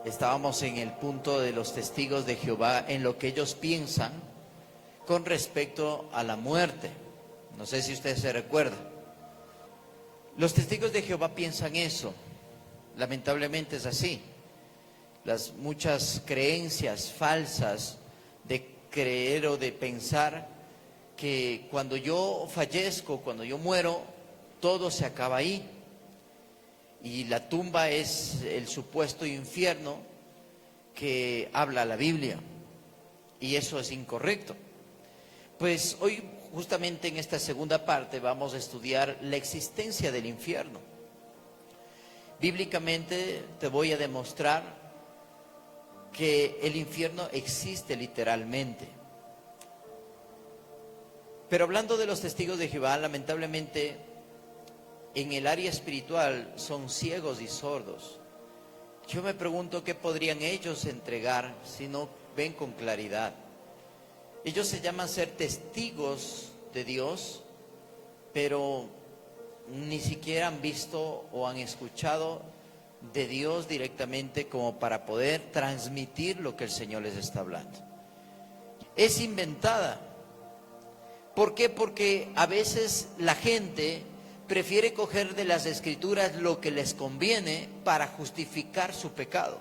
Estábamos en el punto de los testigos de Jehová, en lo que ellos piensan con respecto a la muerte. No sé si usted se recuerda. Los testigos de Jehová piensan eso. Lamentablemente es así. Las muchas creencias falsas de creer o de pensar que cuando yo fallezco, cuando yo muero, todo se acaba ahí. Y la tumba es el supuesto infierno que habla la Biblia. Y eso es incorrecto. Pues hoy, justamente en esta segunda parte, vamos a estudiar la existencia del infierno. Bíblicamente te voy a demostrar que el infierno existe literalmente. Pero hablando de los testigos de Jehová, lamentablemente en el área espiritual son ciegos y sordos. Yo me pregunto qué podrían ellos entregar si no ven con claridad. Ellos se llaman ser testigos de Dios, pero ni siquiera han visto o han escuchado de Dios directamente como para poder transmitir lo que el Señor les está hablando. Es inventada. ¿Por qué? Porque a veces la gente prefiere coger de las Escrituras lo que les conviene para justificar su pecado.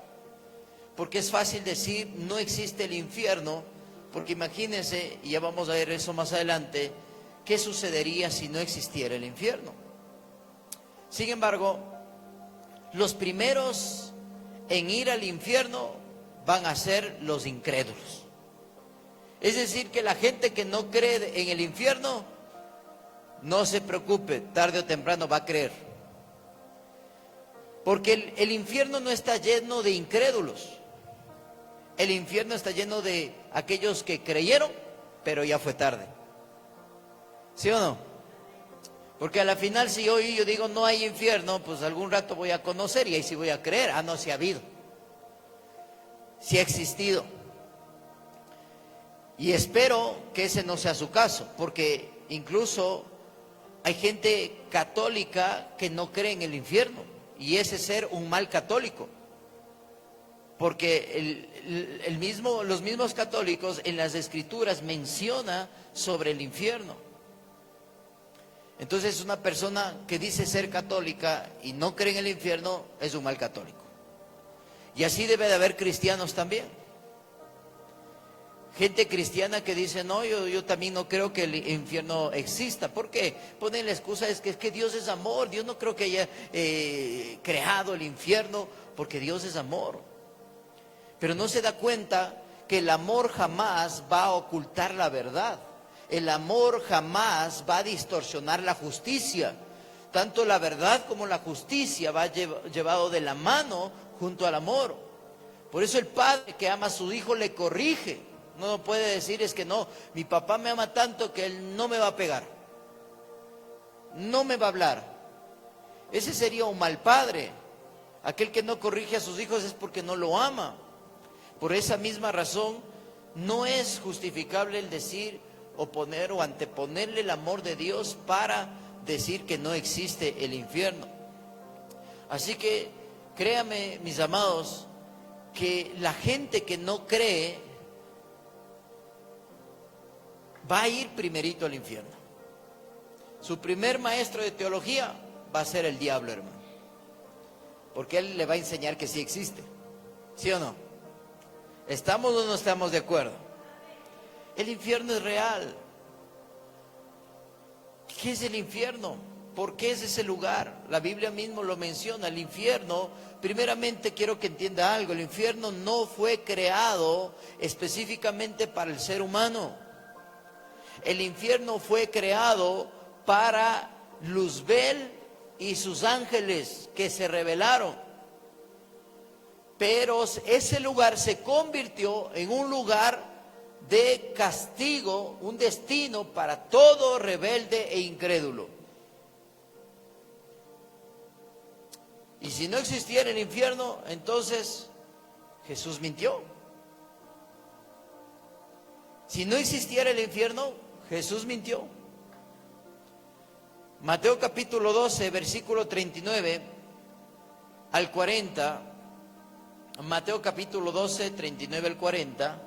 Porque es fácil decir, no existe el infierno, porque imagínense, y ya vamos a ver eso más adelante, ¿qué sucedería si no existiera el infierno? Sin embargo, los primeros en ir al infierno van a ser los incrédulos. Es decir, que la gente que no cree en el infierno, no se preocupe, tarde o temprano va a creer. Porque el infierno no está lleno de incrédulos. El infierno está lleno de aquellos que creyeron, pero ya fue tarde. ¿Sí o no? Porque a la final, si hoy yo digo no hay infierno, pues algún rato voy a conocer y ahí sí voy a creer. Ah, no, sí ha habido. Sí ha existido. Y espero que ese no sea su caso, porque incluso hay gente católica que no cree en el infierno, y ese es ser un mal católico, porque los mismos católicos en las Escrituras menciona sobre el infierno. Entonces una persona que dice ser católica y no cree en el infierno es un mal católico. Y así debe de haber cristianos también. Gente cristiana que dice, no, yo también no creo que el infierno exista. ¿Por qué? Ponen la excusa, es que Dios es amor. Dios no creo que haya creado el infierno, porque Dios es amor. Pero no se da cuenta que el amor jamás va a ocultar la verdad. El amor jamás va a distorsionar la justicia. Tanto la verdad como la justicia va llevado de la mano junto al amor. Por eso el padre que ama a su hijo le corrige. No puede decir, es que no, mi papá me ama tanto que él no me va a pegar, no me va a hablar. Ese sería un mal padre. Aquel que no corrige a sus hijos es porque no lo ama. Por esa misma razón, no es justificable el decir, oponer o anteponerle el amor de Dios para decir que no existe el infierno. Así que, créame, mis amados, que la gente que no cree va a ir primerito al infierno. Su primer maestro de teología va a ser el diablo, hermano. Porque él le va a enseñar que sí existe. ¿Sí o no? ¿Estamos o no estamos de acuerdo? El infierno es real. ¿Qué es el infierno? ¿Por qué es ese lugar? La Biblia mismo lo menciona. El infierno, primeramente quiero que entienda algo. El infierno no fue creado específicamente para el ser humano. El infierno fue creado para Luzbel y sus ángeles que se rebelaron. Pero ese lugar se convirtió en un lugar de castigo, un destino para todo rebelde e incrédulo. Y si no existiera el infierno, entonces Jesús mintió. Si no existiera el infierno, Jesús mintió. Mateo capítulo 12, versículo 39 al 40, Mateo capítulo 12, 39 al 40.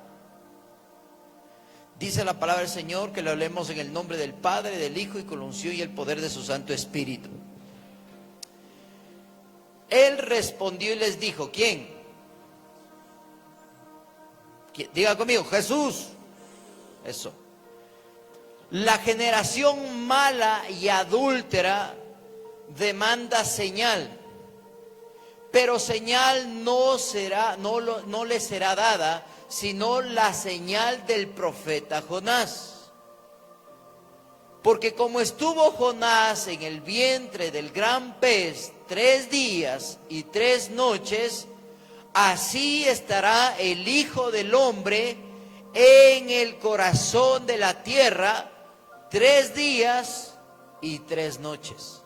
Dice la palabra del Señor que lo leemos en el nombre del Padre, del Hijo y con la unción y el poder de su Santo Espíritu. Él respondió y les dijo, ¿quién? Diga conmigo, Jesús. Eso. La generación mala y adúltera demanda señal, pero señal no le será dada, sino la señal del profeta Jonás. Porque como estuvo Jonás en el vientre del gran pez 3 días y 3 noches, así estará el Hijo del Hombre en el corazón de la tierra 3 días y 3 noches.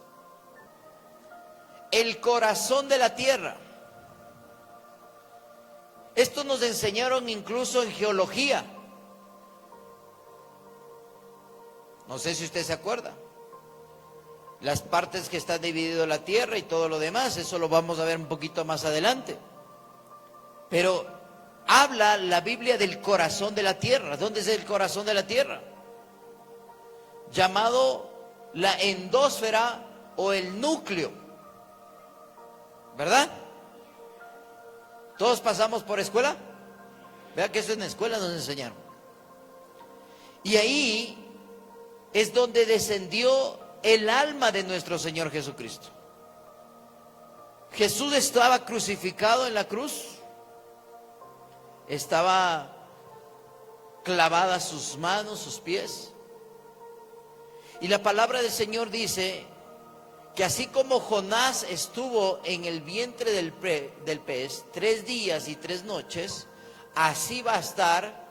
El corazón de la tierra. Esto nos enseñaron incluso en geología. No sé si usted se acuerda. Las partes que están divididas la tierra y todo lo demás, eso lo vamos a ver un poquito más adelante. Pero habla la Biblia del corazón de la tierra. ¿Dónde es el corazón de la tierra? Llamado la endósfera o el núcleo. ¿Verdad? ¿Todos pasamos por escuela? Vea que eso en la escuela nos enseñaron. Y ahí es donde descendió el alma de nuestro Señor Jesucristo. Jesús estaba crucificado en la cruz. Estaba clavadas sus manos, sus pies. Y la palabra del Señor dice que así como Jonás estuvo en el vientre del pez 3 días y 3 noches, así va a estar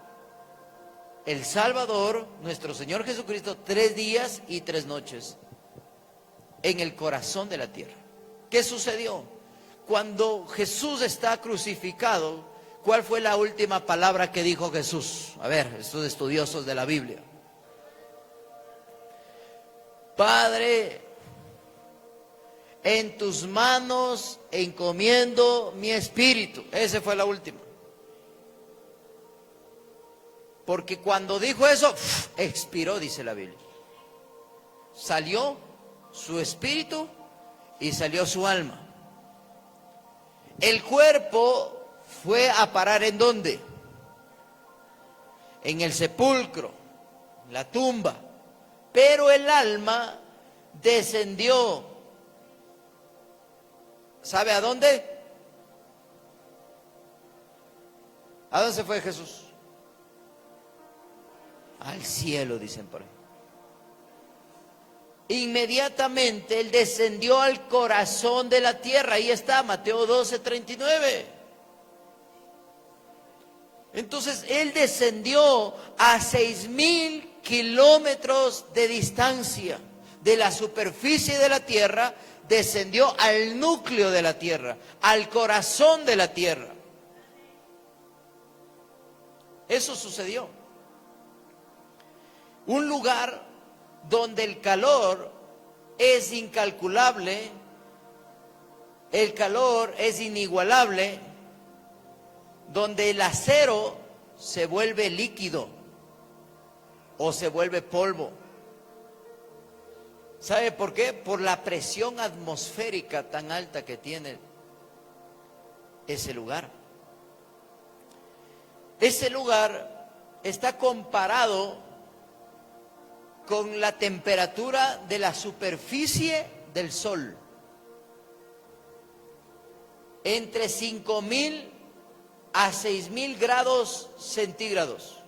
el Salvador, nuestro Señor Jesucristo, 3 días y 3 noches en el corazón de la tierra. ¿Qué sucedió? Cuando Jesús está crucificado, ¿cuál fue la última palabra que dijo Jesús? A ver, estos estudiosos de la Biblia. Padre, en tus manos encomiendo mi espíritu. Esa fue la última. Porque cuando dijo eso, expiró, dice la Biblia. Salió su espíritu y salió su alma. El cuerpo fue a parar ¿en dónde? En el sepulcro, en la tumba. Pero el alma descendió. ¿Sabe a dónde? ¿A dónde se fue Jesús? Al cielo, dicen por ahí. Inmediatamente Él descendió al corazón de la tierra. Ahí está, Mateo 12, 39. Entonces Él descendió a 6,000 kilómetros de distancia de la superficie de la tierra. Descendió al núcleo de la tierra, al corazón de la tierra. Eso sucedió. Un lugar donde el calor es incalculable, el calor es inigualable, donde el acero se vuelve líquido o se vuelve polvo. ¿Sabe por qué? Por la presión atmosférica tan alta que tiene ese lugar. Ese lugar está comparado con la temperatura de la superficie del Sol. Entre 5,000 a 6,000 grados centígrados.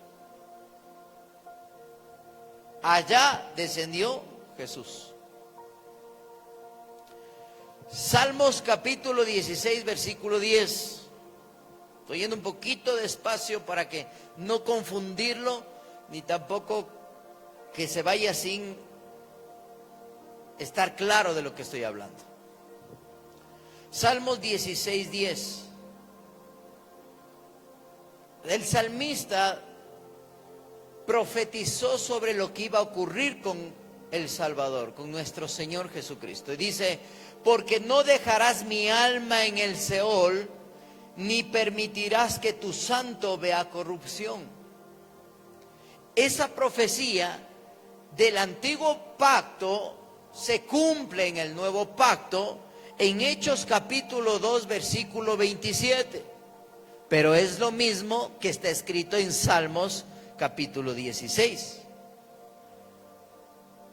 Allá descendió Jesús. Salmos capítulo 16, versículo 10. Estoy yendo un poquito despacio para que no confundirlo, ni tampoco que se vaya sin estar claro de lo que estoy hablando. Salmos 16, 10. El salmista profetizó sobre lo que iba a ocurrir con el Salvador, con nuestro Señor Jesucristo. Y dice, porque no dejarás mi alma en el Seol, ni permitirás que tu santo vea corrupción. Esa profecía del antiguo pacto se cumple en el nuevo pacto en Hechos capítulo 2 versículo 27. Pero es lo mismo que está escrito en Salmos capítulo 16.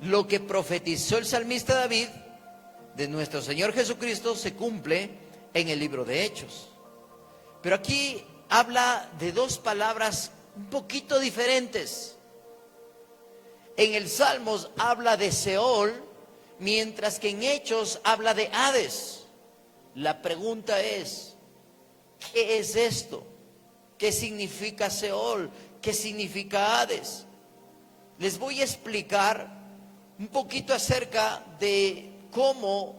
Lo que profetizó el salmista David de nuestro Señor Jesucristo se cumple en el libro de Hechos. Pero aquí habla de dos palabras un poquito diferentes. En el Salmos habla de Seol, mientras que en Hechos habla de Hades. La pregunta es, ¿qué es esto? ¿Qué significa Seol? ¿Qué significa Hades? Les voy a explicar un poquito acerca de cómo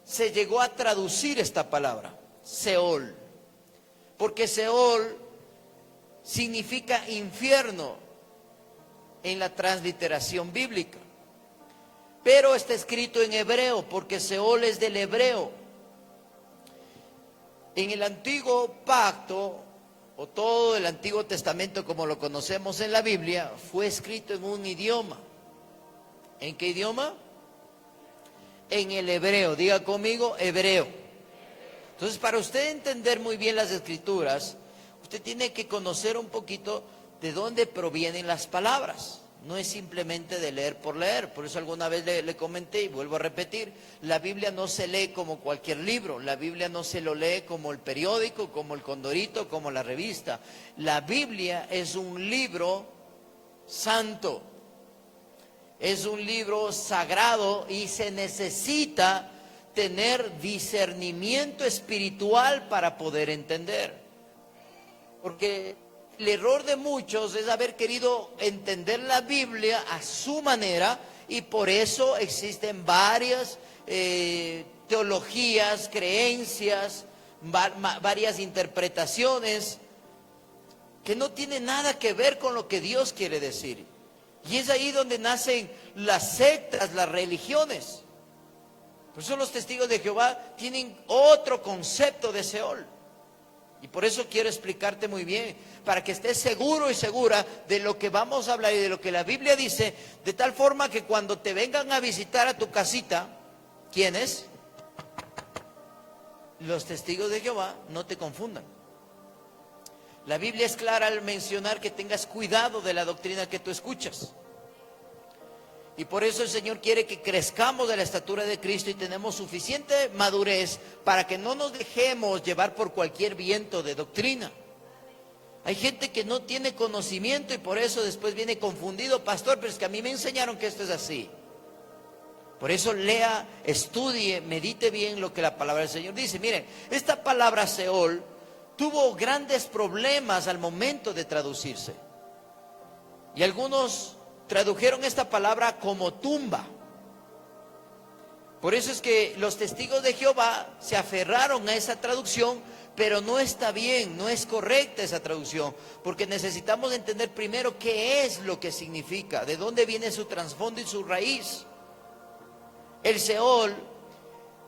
se llegó a traducir esta palabra, Seol. Porque Seol significa infierno en la transliteración bíblica. Pero está escrito en hebreo, porque Seol es del hebreo. En el antiguo pacto, o todo el Antiguo Testamento como lo conocemos en la Biblia, fue escrito en un idioma. ¿En qué idioma? En el hebreo. Diga conmigo, hebreo. Entonces, para usted entender muy bien las Escrituras, usted tiene que conocer un poquito de dónde provienen las palabras. No es simplemente de leer por leer. Por eso alguna vez le comenté y vuelvo a repetir, la Biblia no se lee como cualquier libro. La Biblia no se lo lee como el periódico, como el Condorito, como la revista. La Biblia es un libro santo. Es un libro sagrado y se necesita tener discernimiento espiritual para poder entender. Porque el error de muchos es haber querido entender la Biblia a su manera, y por eso existen varias teologías, creencias, varias interpretaciones que no tienen nada que ver con lo que Dios quiere decir. Y es ahí donde nacen las sectas, las religiones. Por eso los testigos de Jehová tienen otro concepto de Seol. Y por eso quiero explicarte muy bien, para que estés seguro y segura de lo que vamos a hablar y de lo que la Biblia dice, de tal forma que cuando te vengan a visitar a tu casita, ¿quiénes? Los testigos de Jehová, no te confundan. La Biblia es clara al mencionar que tengas cuidado de la doctrina que tú escuchas. Y por eso el Señor quiere que crezcamos de la estatura de Cristo y tenemos suficiente madurez para que no nos dejemos llevar por cualquier viento de doctrina. Hay gente que no tiene conocimiento y por eso después viene confundido, pastor, pero es que a mí me enseñaron que esto es así. Por eso lea, estudie, medite bien lo que la palabra del Señor dice. Miren, esta palabra Seol tuvo grandes problemas al momento de traducirse. Y algunos tradujeron esta palabra como tumba. Por eso es que los testigos de Jehová se aferraron a esa traducción, pero no está bien, no es correcta esa traducción, porque necesitamos entender primero qué es lo que significa, de dónde viene su trasfondo y su raíz. El Seol,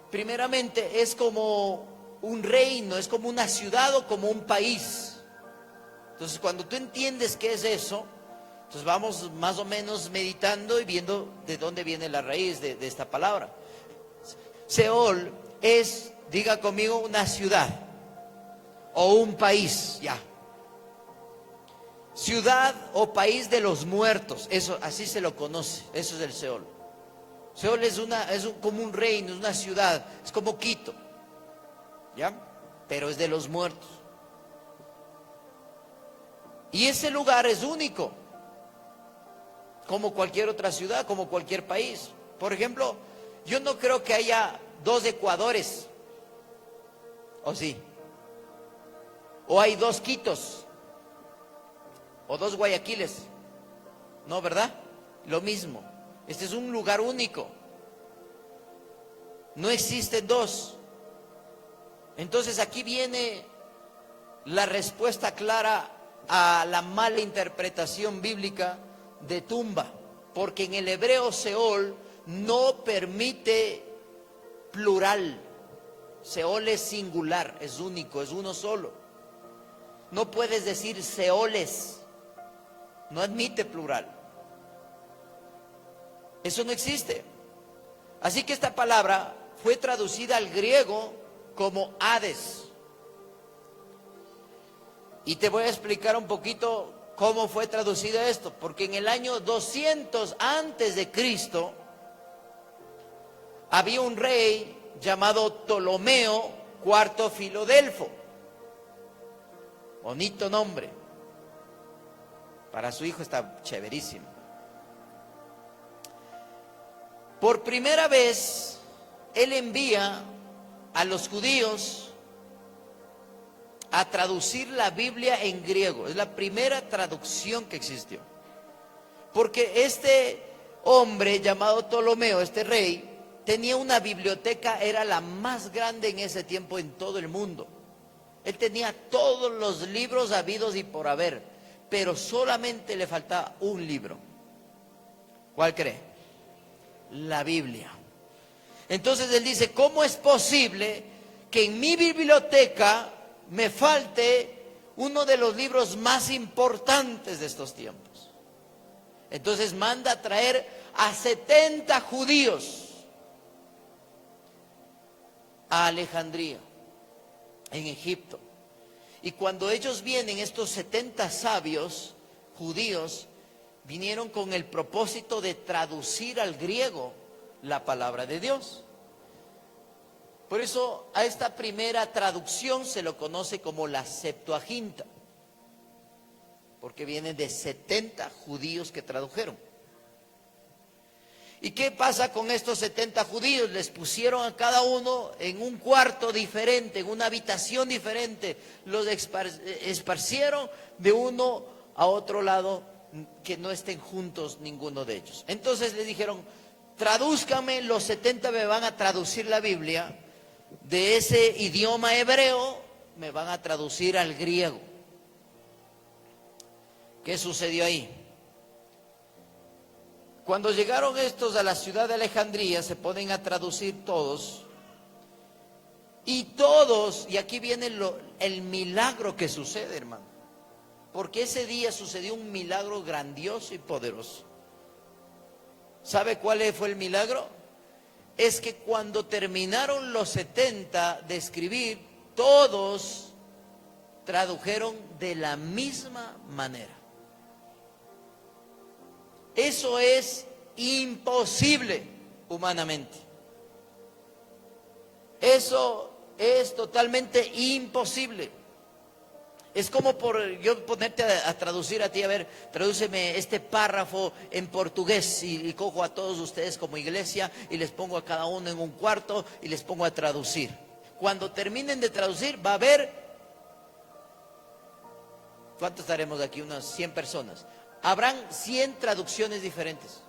primeramente, es como un reino, es como una ciudad o como un país. Entonces, cuando tú entiendes qué es eso, entonces vamos más o menos meditando y viendo de dónde viene la raíz de esta palabra. Seol es, diga conmigo, una ciudad o un país, ya. Ciudad o país de los muertos, eso así se lo conoce, eso es el Seol. Seol es como un reino, es una ciudad, es como Quito, ¿ya? Pero es de los muertos. Y ese lugar es único, como cualquier otra ciudad, como cualquier país. Por ejemplo, yo no creo que haya dos Ecuadores, ¿o sí? O hay dos Quitos, o dos Guayaquiles, ¿no, verdad? Lo mismo, este es un lugar único, no existen dos. Entonces aquí viene la respuesta clara a la mala interpretación bíblica de tumba, porque en el hebreo Seol no permite plural, Seol es singular, es único, es uno solo. No puedes decir Seoles, no admite plural. Eso no existe. Así que esta palabra fue traducida al griego como Hades. Y te voy a explicar un poquito cómo fue traducido esto, porque en el año 200 antes de Cristo había un rey llamado Ptolomeo IV Filodelfo. Bonito nombre. Para su hijo está chéverísimo. Por primera vez, él envía a los judíos a traducir la Biblia en griego. Es la primera traducción que existió. Porque este hombre llamado Ptolomeo, este rey, tenía una biblioteca, era la más grande en ese tiempo en todo el mundo. Él tenía todos los libros habidos y por haber, pero solamente le faltaba un libro. ¿Cuál cree? La Biblia. Entonces él dice, ¿cómo es posible que en mi biblioteca me falte uno de los libros más importantes de estos tiempos? Entonces manda a traer a 70 judíos a Alejandría, en Egipto. Y cuando ellos vienen, estos 70 sabios judíos vinieron con el propósito de traducir al griego la palabra de Dios. Por eso a esta primera traducción se lo conoce como la Septuaginta, porque vienen de 70 judíos que tradujeron. ¿Y qué pasa con estos 70 judíos? Les pusieron a cada uno en un cuarto diferente, en una habitación diferente. Los esparcieron de uno a otro lado, que no estén juntos ninguno de ellos. Entonces les dijeron, tradúzcame, los 70 me van a traducir la Biblia, de ese idioma hebreo me van a traducir al griego. ¿Qué sucedió ahí? Cuando llegaron estos a la ciudad de Alejandría, se ponen a traducir todos, y todos, y aquí viene el milagro que sucede, hermano, porque ese día sucedió un milagro grandioso y poderoso. ¿Sabe cuál fue el milagro? Es que cuando terminaron los 70 de escribir, todos tradujeron de la misma manera. Eso es imposible humanamente. Eso es totalmente imposible. Es como por yo ponerte a traducir a ti, a ver, tradúceme este párrafo en portugués y cojo a todos ustedes como iglesia y les pongo a cada uno en un cuarto y les pongo a traducir. Cuando terminen de traducir va a haber, ¿cuántos estaremos aquí? Unas 100 personas. Habrán 100 traducciones diferentes.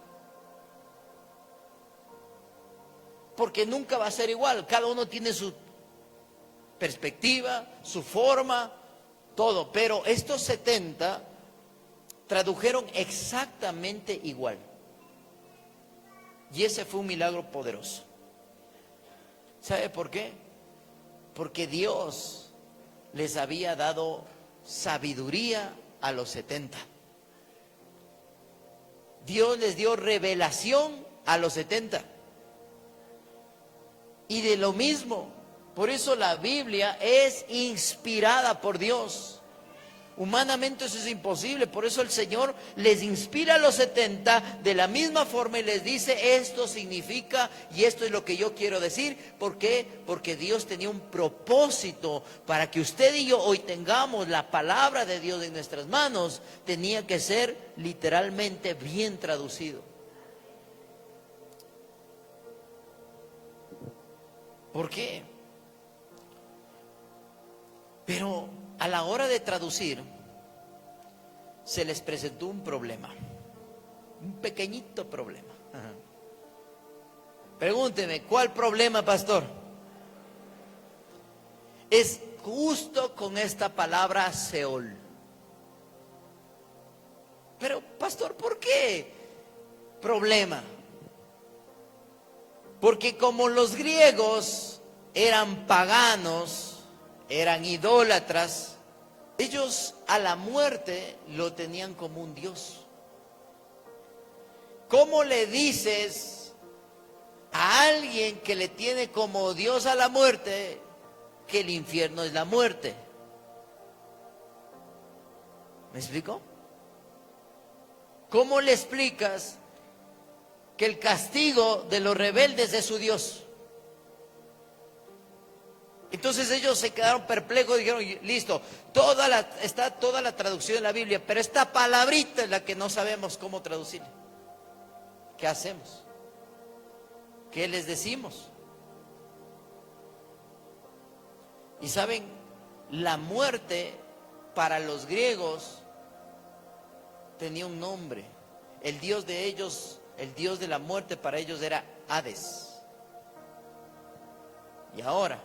Porque nunca va a ser igual. Cada uno tiene su perspectiva, su forma, todo. Pero estos 70 tradujeron exactamente igual. Y ese fue un milagro poderoso. ¿Sabe por qué? Porque Dios les había dado sabiduría a los 70. Dios les dio revelación a los 70. Y de lo mismo, por eso la Biblia es inspirada por Dios. Humanamente eso es imposible, por eso el Señor les inspira a los 70 de la misma forma y les dice, esto significa y esto es lo que yo quiero decir. ¿Por qué? Porque Dios tenía un propósito para que usted y yo hoy tengamos la palabra de Dios en nuestras manos. Tenía que ser literalmente bien traducido. ¿Por qué? Pero a la hora de traducir, se les presentó un problema, un pequeñito problema. Pregúnteme, ¿cuál problema, pastor? Es justo con esta palabra Seol. Pero, pastor, ¿por qué problema? Porque como los griegos eran paganos, eran idólatras. Ellos a la muerte lo tenían como un Dios. ¿Cómo le dices a alguien que le tiene como Dios a la muerte que el infierno es la muerte? ¿Me explico? ¿Cómo le explicas que el castigo de los rebeldes es su Dios? Entonces ellos se quedaron perplejos y dijeron, listo, está toda la traducción de la Biblia, pero esta palabrita es la que no sabemos cómo traducirla. ¿Qué hacemos? ¿Qué les decimos? Y saben, la muerte para los griegos tenía un nombre. El Dios de ellos, el Dios de la muerte para ellos era Hades. Y ahora,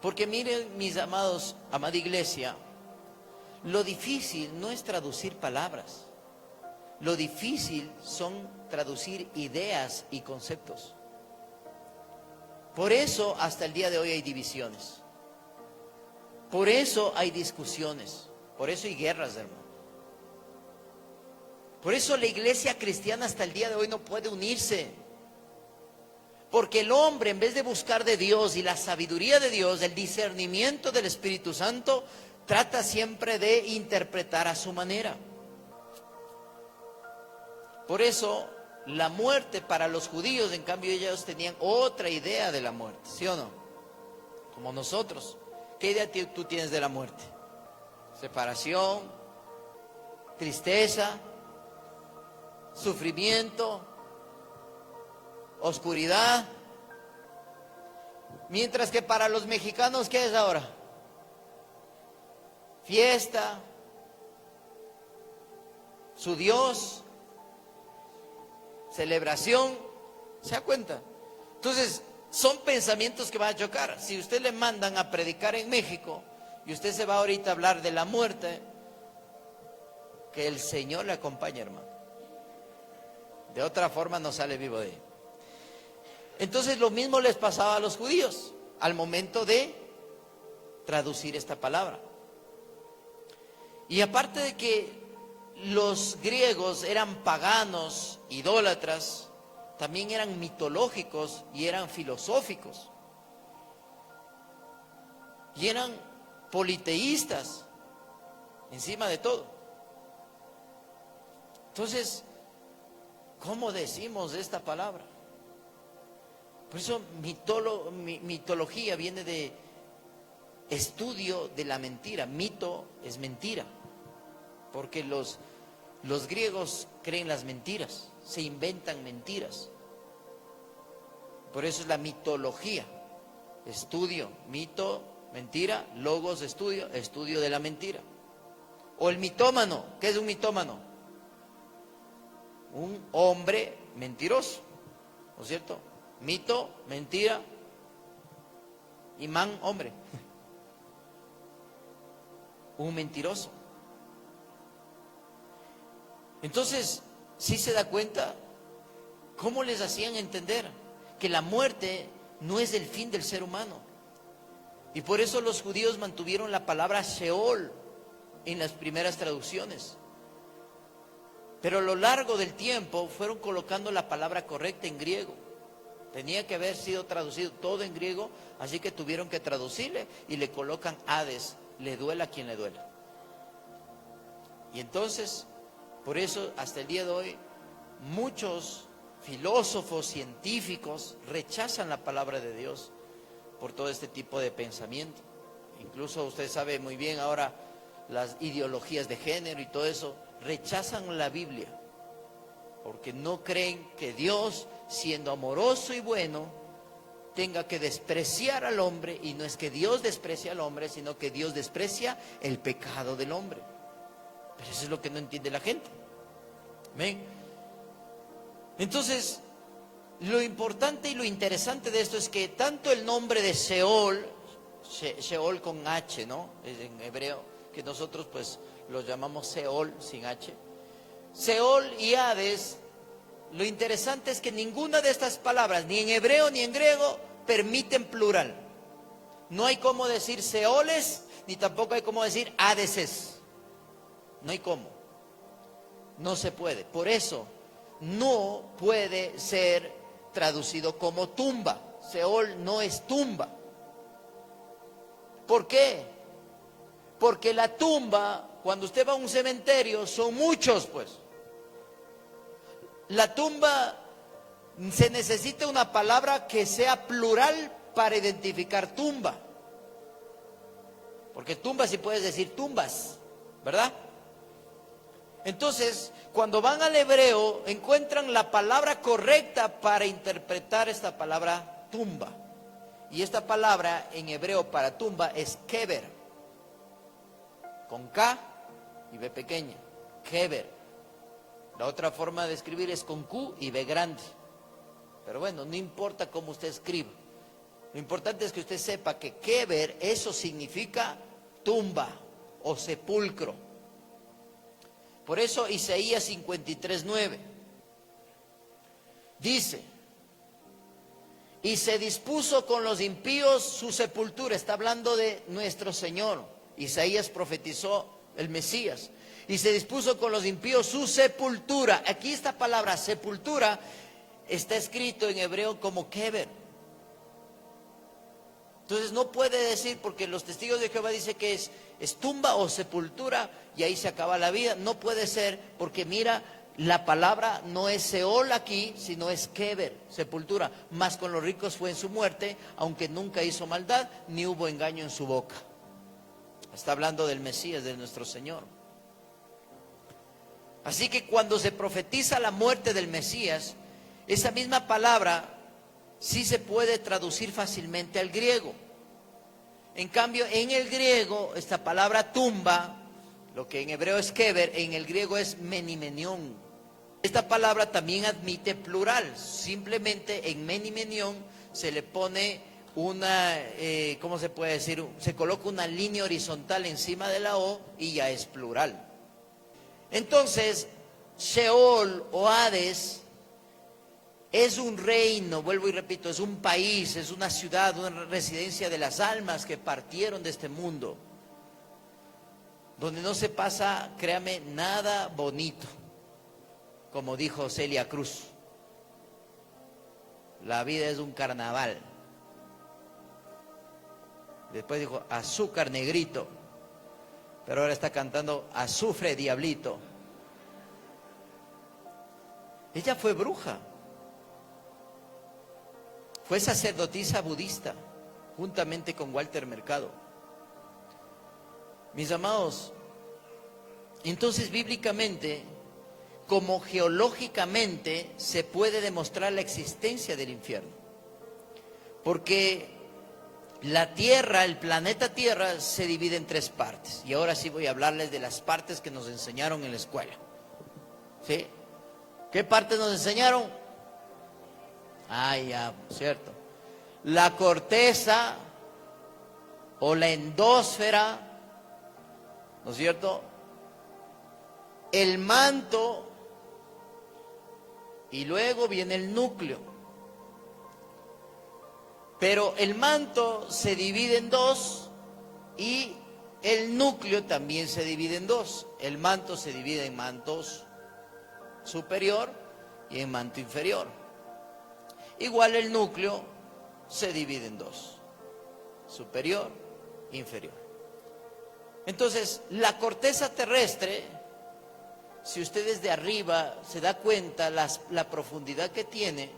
porque miren, mis amados, amada iglesia, lo difícil no es traducir palabras. Lo difícil son traducir ideas y conceptos. Por eso hasta el día de hoy hay divisiones. Por eso hay discusiones. Por eso hay guerras, hermano. Por eso la iglesia cristiana hasta el día de hoy no puede unirse. Porque el hombre, en vez de buscar de Dios y la sabiduría de Dios, el discernimiento del Espíritu Santo, trata siempre de interpretar a su manera. Por eso, la muerte para los judíos, en cambio, ellos tenían otra idea de la muerte, ¿sí o no? Como nosotros. ¿Qué idea tú tienes de la muerte? Separación, tristeza, sufrimiento, oscuridad. Mientras que para los mexicanos, ¿qué es ahora? Fiesta, su Dios, celebración. ¿Se da cuenta? Entonces, son pensamientos que van a chocar. Si usted le mandan a predicar en México y usted se va ahorita a hablar de la muerte, que el Señor le acompañe, hermano. De otra forma no sale vivo de ahí. Entonces lo mismo les pasaba a los judíos al momento de traducir esta palabra. Y aparte de que los griegos eran paganos, idólatras, también eran mitológicos y eran filosóficos. Y eran politeístas, encima de todo. Entonces, ¿cómo decimos esta palabra? Por eso mitología viene de estudio de la mentira. Mito es mentira. Porque los griegos creen las mentiras, se inventan mentiras. Por eso es la mitología. Estudio, mito, mentira, logos, estudio de la mentira. O el mitómano. ¿Qué es un mitómano? Un hombre mentiroso, ¿no es cierto? Mito, mentira, imán, hombre. Un mentiroso. Entonces, ¿sí se da cuenta cómo les hacían entender que la muerte no es el fin del ser humano? Y por eso los judíos mantuvieron la palabra Sheol en las primeras traducciones. Pero a lo largo del tiempo fueron colocando la palabra correcta en griego. Tenía que haber sido traducido todo en griego, así que tuvieron que traducirle y le colocan Hades, le duela a quien le duela. Y entonces, por eso hasta el día de hoy, muchos filósofos, científicos rechazan la palabra de Dios por todo este tipo de pensamiento. Incluso usted sabe muy bien ahora las ideologías de género y todo eso, rechazan la Biblia, porque no creen que Dios, siendo amoroso y bueno, tenga que despreciar al hombre, y no es que Dios desprecie al hombre, sino que Dios desprecia el pecado del hombre. Pero eso es lo que no entiende la gente. ¿Ven? Entonces, lo importante y lo interesante de esto es que tanto el nombre de Sheol, Sheol con H, ¿no? Es en hebreo, que nosotros pues lo llamamos Seol sin H. Seol y Hades, lo interesante es que ninguna de estas palabras, ni en hebreo ni en griego, permiten plural. No hay cómo decir Seoles, ni tampoco hay cómo decir Hadeses. No hay cómo. No se puede. Por eso no puede ser traducido como tumba. Seol no es tumba. ¿Por qué? Porque la tumba, cuando usted va a un cementerio, son muchos, pues. La tumba, se necesita una palabra que sea plural para identificar tumba. Porque tumba sí puedes decir tumbas, ¿verdad? Entonces, cuando van al hebreo, encuentran la palabra correcta para interpretar esta palabra tumba. Y esta palabra en hebreo para tumba es kever, con K y B pequeña, kever. La otra forma de escribir es con Q y B grande. Pero bueno, no importa cómo usted escriba. Lo importante es que usted sepa que kever, eso significa tumba o sepulcro. Por eso Isaías 53:9 dice: y se dispuso con los impíos su sepultura. Está hablando de nuestro Señor. Isaías profetizó el Mesías. Y se dispuso con los impíos su sepultura. Aquí esta palabra sepultura está escrito en hebreo como kever. Entonces no puede decir, porque los testigos de Jehová dicen que es tumba o sepultura y ahí se acaba la vida. No puede ser, porque mira, la palabra no es Seol aquí, sino es kever, sepultura. Mas con los ricos fue en su muerte, aunque nunca hizo maldad, ni hubo engaño en su boca. Está hablando del Mesías, de nuestro Señor. Así que cuando se profetiza la muerte del Mesías, esa misma palabra sí se puede traducir fácilmente al griego. En cambio, en el griego, esta palabra tumba, lo que en hebreo es kever, en el griego es menimenión. Esta palabra también admite plural. Simplemente en menimenión se le pone una, ¿cómo se puede decir? Se coloca una línea horizontal encima de la O y ya es plural. Entonces, Sheol o Hades es un reino, vuelvo y repito, es un país, es una ciudad, una residencia de las almas que partieron de este mundo, donde no se pasa, créame, nada bonito, como dijo Celia Cruz. La vida es un carnaval. Después dijo azúcar negrito, pero ahora está cantando azufre diablito. Ella fue bruja. Fue sacerdotisa budista, juntamente con Walter Mercado. Mis amados, entonces bíblicamente, como geológicamente, se puede demostrar la existencia del infierno. Porque la Tierra, el planeta Tierra, se divide en tres partes. Y ahora sí voy a hablarles de las partes que nos enseñaron en la escuela. ¿Sí? ¿Qué partes nos enseñaron? Ya, cierto. La corteza o la endosfera, ¿no es cierto? El manto y luego viene el núcleo. Pero el manto se divide en dos y el núcleo también se divide en dos. El manto se divide en mantos superior y en manto inferior. Igual el núcleo se divide en dos, superior e inferior. Entonces, la corteza terrestre, si usted desde arriba se da cuenta la profundidad que tiene,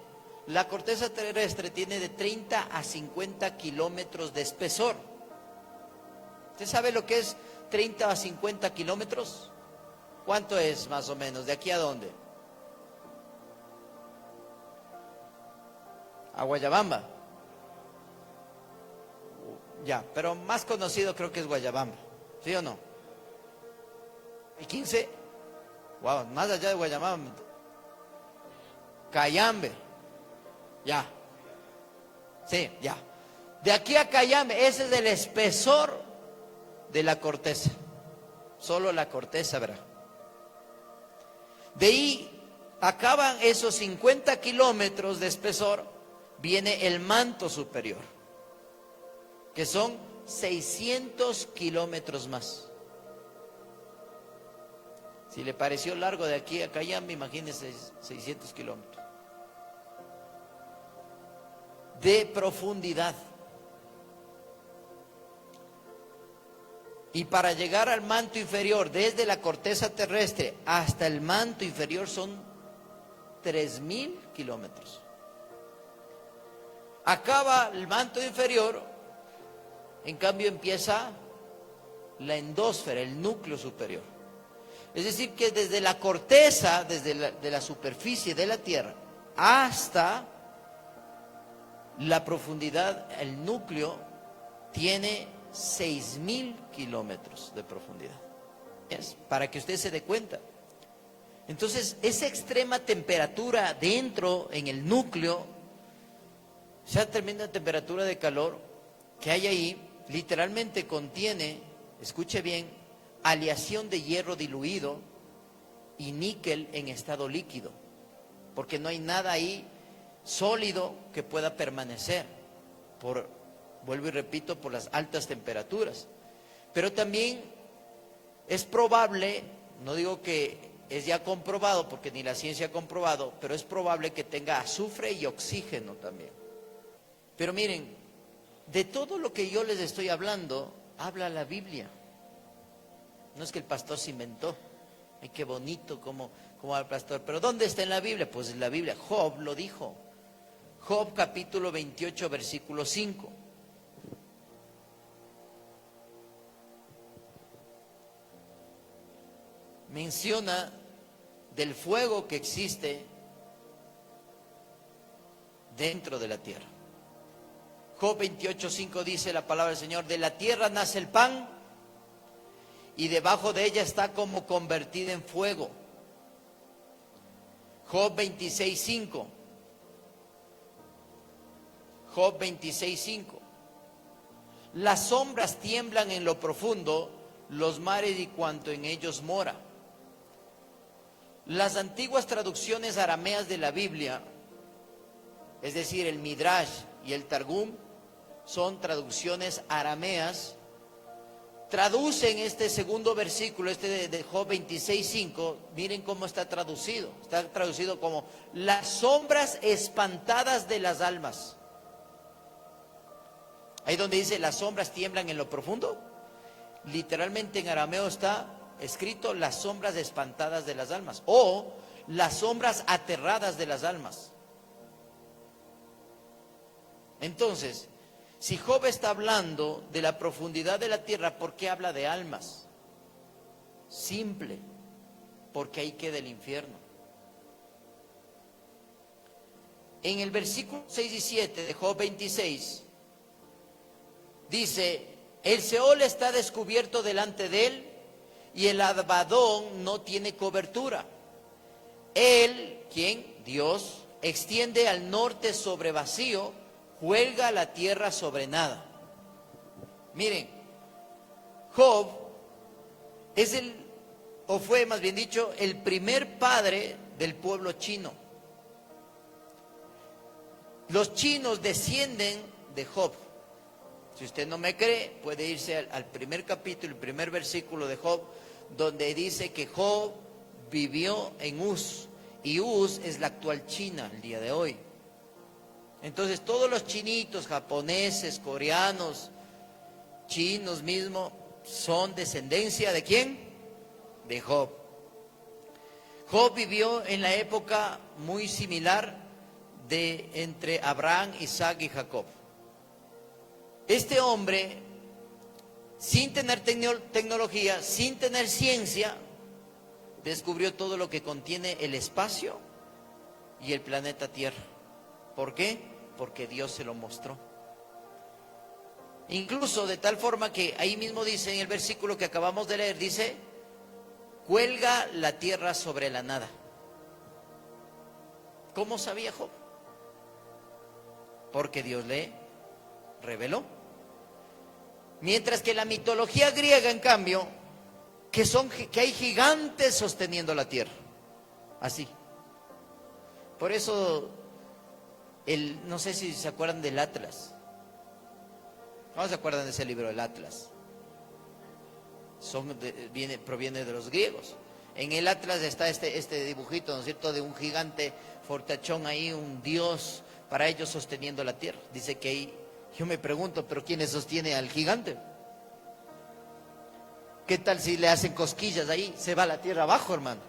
la corteza terrestre tiene de 30 a 50 kilómetros de espesor. ¿Usted sabe lo que es 30 a 50 kilómetros? ¿Cuánto es más o menos? ¿De aquí a dónde? A Guayabamba. Ya, pero más conocido creo que es Guayabamba. ¿Sí o no? ¿Y 15? Wow, más allá de Guayabamba. Cayambe. Ya. Sí, ya. De aquí a Cayambe, ese es el espesor de la corteza. Solo la corteza, ¿verdad? De ahí acaban esos 50 kilómetros de espesor. viene el manto superior, que son 600 kilómetros más. Si le pareció largo de aquí a Cayambe, imagínense 600 kilómetros de profundidad. Y para llegar al manto inferior, desde la corteza terrestre hasta el manto inferior, son 3000 kilómetros. Acaba el manto inferior, en cambio empieza la endosfera, el núcleo superior. Es decir, que desde la corteza, de la superficie de la Tierra, hasta la profundidad, el núcleo tiene 6000 kilómetros de profundidad. Es para que usted se dé cuenta. Entonces, esa extrema temperatura dentro, en el núcleo, esa tremenda temperatura de calor que hay ahí, literalmente contiene, escuche bien, aleación de hierro diluido y níquel en estado líquido, porque no hay nada ahí sólido que pueda permanecer, vuelvo y repito, por las altas temperaturas. Pero también es probable, no digo que es ya comprobado, porque ni la ciencia ha comprobado, pero es probable que tenga azufre y oxígeno también. Pero miren, de todo lo que yo les estoy hablando, habla la Biblia. No es que el pastor se inventó. Ay, qué bonito como el pastor. Pero ¿dónde está en la Biblia? Pues en la Biblia. Job lo dijo. Job capítulo 28, versículo 5. Menciona del fuego que existe dentro de la tierra. Job 28:5 dice la palabra del Señor: de la tierra nace el pan, y debajo de ella está como convertida en fuego. Job 26:5. Job 26:5. Las sombras tiemblan en lo profundo, los mares y cuanto en ellos mora. Las antiguas traducciones arameas de la Biblia, es decir, el Midrash y el Targum, son traducciones arameas. Traducen este segundo versículo, de Job 26:5, miren cómo está traducido. Está traducido como las sombras espantadas de las almas. Ahí donde dice las sombras tiemblan en lo profundo, literalmente en arameo está escrito las sombras espantadas de las almas, o las sombras aterradas de las almas. Entonces, si Job está hablando de la profundidad de la tierra, ¿por qué habla de almas? Simple, porque ahí queda el infierno. En el versículo 6 y 7 de Job 26, dice: el Seol está descubierto delante de él, y el Abadón no tiene cobertura. Él, ¿quién? Dios, extiende al norte sobre vacío, cuelga la tierra sobre nada. Miren, Job es o fue más bien dicho, el primer padre del pueblo chino. Los chinos descienden de Job. Si usted no me cree, puede irse al primer capítulo, el primer versículo de Job, donde dice que Job vivió en Uz, y Uz es la actual China el día de hoy. Entonces todos los chinitos, japoneses, coreanos, chinos mismo, son descendencia ¿de quién? De Job. Job vivió en la época muy similar entre Abraham, Isaac y Jacob. Este hombre, sin tener tecnología, sin tener ciencia, descubrió todo lo que contiene el espacio y el planeta Tierra. ¿Por qué? Porque Dios se lo mostró. Incluso de tal forma que ahí mismo dice, en el versículo que acabamos de leer, dice: cuelga la tierra sobre la nada. ¿Cómo sabía Job? Porque Dios le reveló. Mientras que la mitología griega, en cambio, que hay gigantes sosteniendo la tierra. Así. Por eso No sé si se acuerdan del Atlas. ¿Cómo se acuerdan de ese libro, el Atlas? Proviene de los griegos. En el Atlas está este dibujito, ¿no es cierto?, de un gigante fortachón ahí, un dios para ellos sosteniendo la tierra. Dice que ahí, yo me pregunto, ¿pero quién sostiene al gigante? ¿Qué tal si le hacen cosquillas ahí? Se va la tierra abajo, hermano.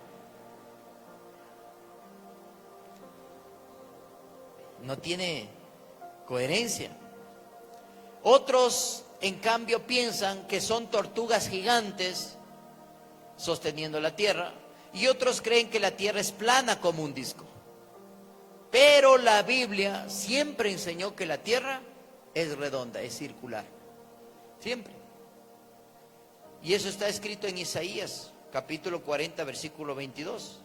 No tiene coherencia. Otros, en cambio, piensan que son tortugas gigantes sosteniendo la tierra, y otros creen que la tierra es plana como un disco. Pero la Biblia siempre enseñó que la tierra es redonda, es circular. Siempre. Y eso está escrito en Isaías, capítulo 40, versículo 22.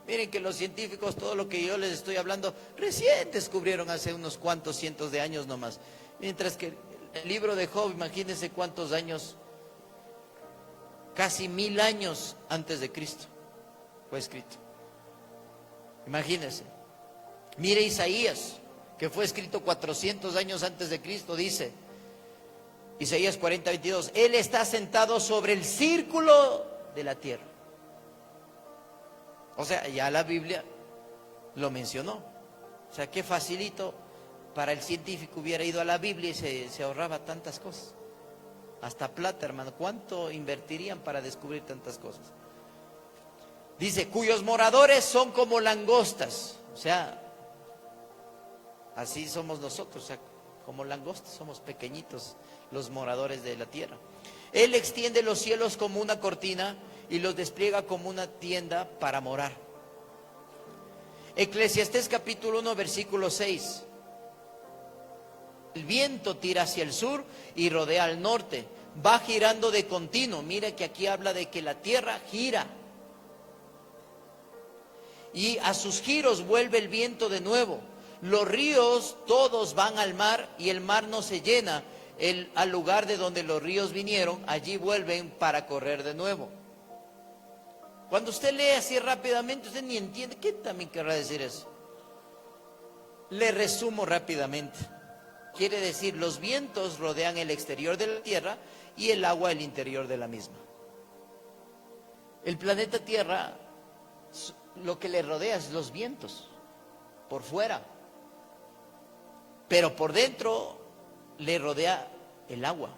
Miren que los científicos, todo lo que yo les estoy hablando, recién descubrieron hace unos cuantos cientos de años nomás. Mientras que el libro de Job, imagínense cuántos años, casi 1000 años antes de Cristo fue escrito. Imagínense. Mire Isaías, que fue escrito 400 años antes de Cristo, dice Isaías 40, 22, Él está sentado sobre el círculo de la tierra. O sea, ya la Biblia lo mencionó. O sea, qué facilito para el científico hubiera ido a la Biblia y se ahorraba tantas cosas. Hasta plata, hermano. ¿Cuánto invertirían para descubrir tantas cosas? Dice, cuyos moradores son como langostas. O sea, así somos nosotros, o sea, como langostas, somos pequeñitos los moradores de la tierra. Él extiende los cielos como una cortina y los despliega como una tienda para morar. Eclesiastés capítulo 1, versículo 6. El viento tira hacia el sur y rodea al norte. Va girando de continuo. Mira que aquí habla de que la tierra gira. Y a sus giros vuelve el viento de nuevo. Los ríos todos van al mar y el mar no se llena. Al lugar de donde los ríos vinieron, allí vuelven para correr de nuevo. Cuando usted lee así rápidamente, usted ni entiende. ¿Qué también querrá decir eso? Le resumo rápidamente. Quiere decir, los vientos rodean el exterior de la tierra y el agua el interior de la misma. El planeta Tierra, lo que le rodea es los vientos, por fuera. Pero por dentro le rodea el agua.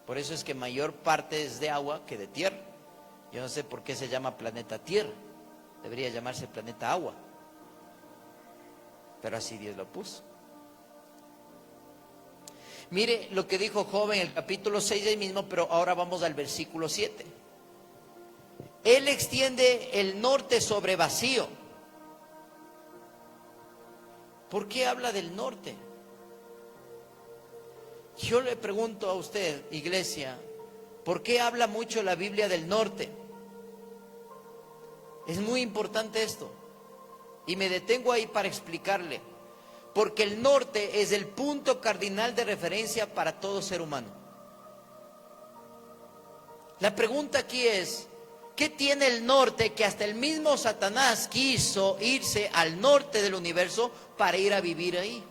Por eso es que mayor parte es de agua que de tierra. Yo no sé por qué se llama planeta Tierra. Debería llamarse planeta Agua. Pero así Dios lo puso. Mire lo que dijo Job en el capítulo 6 del mismo, pero ahora vamos al versículo 7. Él extiende el norte sobre vacío. ¿Por qué habla del norte? Yo le pregunto a usted, iglesia, ¿por qué habla mucho la Biblia del norte? Es muy importante esto. Y me detengo ahí para explicarle. Porque el norte es el punto cardinal de referencia para todo ser humano. La pregunta aquí es, ¿qué tiene el norte que hasta el mismo Satanás quiso irse al norte del universo para ir a vivir ahí?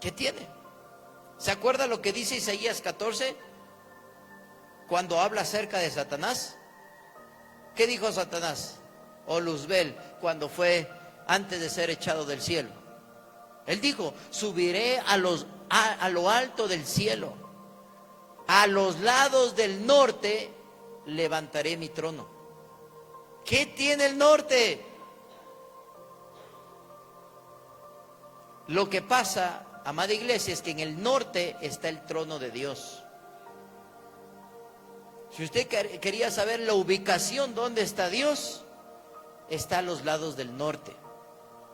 ¿Qué tiene? ¿Se acuerda lo que dice Isaías 14? Cuando habla acerca de Satanás. ¿Qué dijo Satanás? O Luzbel, cuando fue antes de ser echado del cielo. Él dijo, subiré a lo alto del cielo. A los lados del norte levantaré mi trono. ¿Qué tiene el norte? Lo que pasa, amada iglesia, es que en el norte está el trono de Dios. Si usted quería saber la ubicación donde está Dios, está a los lados del norte.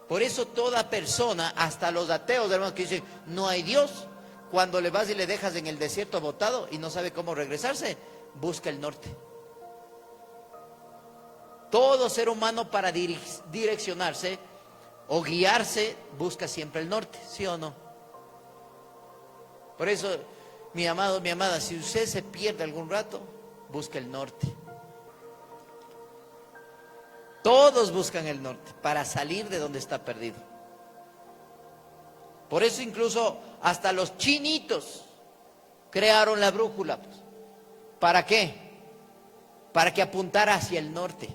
Por eso toda persona, hasta los ateos, hermanos, que dicen, no hay Dios, cuando le vas y le dejas en el desierto botado y no sabe cómo regresarse, busca el norte. Todo ser humano para direccionarse o guiarse busca siempre el norte, ¿sí o no? Por eso, mi amado, mi amada, si usted se pierde algún rato, busca el norte. Todos buscan el norte para salir de donde está perdido. Por eso incluso hasta los chinitos crearon la brújula, pues. ¿Para qué? Para que apuntara hacia el norte.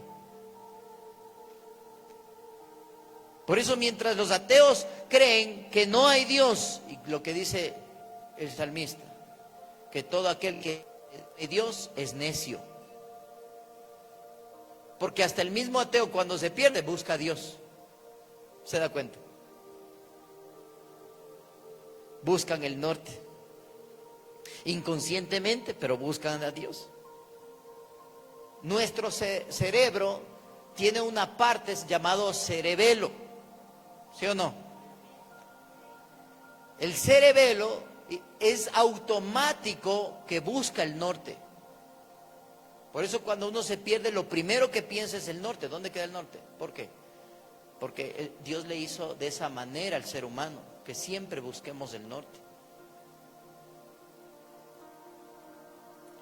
Por eso mientras los ateos creen que no hay Dios, y lo que dice el salmista, que todo aquel que hay Dios es necio. Porque hasta el mismo ateo cuando se pierde busca a Dios. ¿Se da cuenta? Buscan el norte. Inconscientemente, pero buscan a Dios. Nuestro cerebro tiene una parte llamado cerebelo. ¿Sí o no? El cerebelo es automático que busca el norte. Por eso cuando uno se pierde, lo primero que piensa es el norte. ¿Dónde queda el norte? ¿Por qué? Porque Dios le hizo de esa manera al ser humano, que siempre busquemos el norte.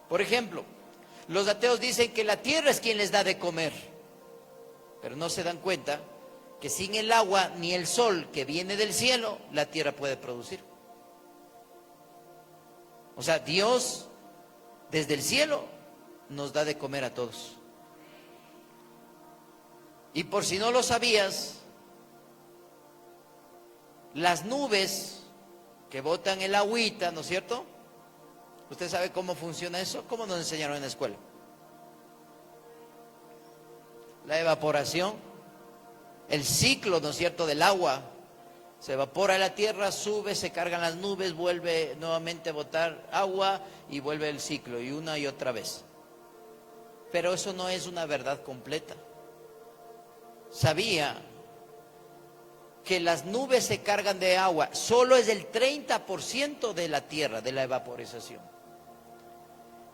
Por ejemplo, los ateos dicen que la tierra es quien les da de comer, pero no se dan cuenta que sin el agua ni el sol que viene del cielo, la tierra puede producir. O sea, Dios desde el cielo nos da de comer a todos. Y por si no lo sabías, las nubes que botan el agüita, ¿no es cierto? ¿Usted sabe cómo funciona eso? ¿Cómo nos enseñaron en la escuela? La evaporación, el ciclo, ¿no es cierto?, del agua. Se evapora la tierra, sube, se cargan las nubes, vuelve nuevamente a botar agua y vuelve el ciclo, y una y otra vez. Pero eso no es una verdad completa. Sabía que las nubes se cargan de agua, solo es el 30% de la tierra, de la evaporización.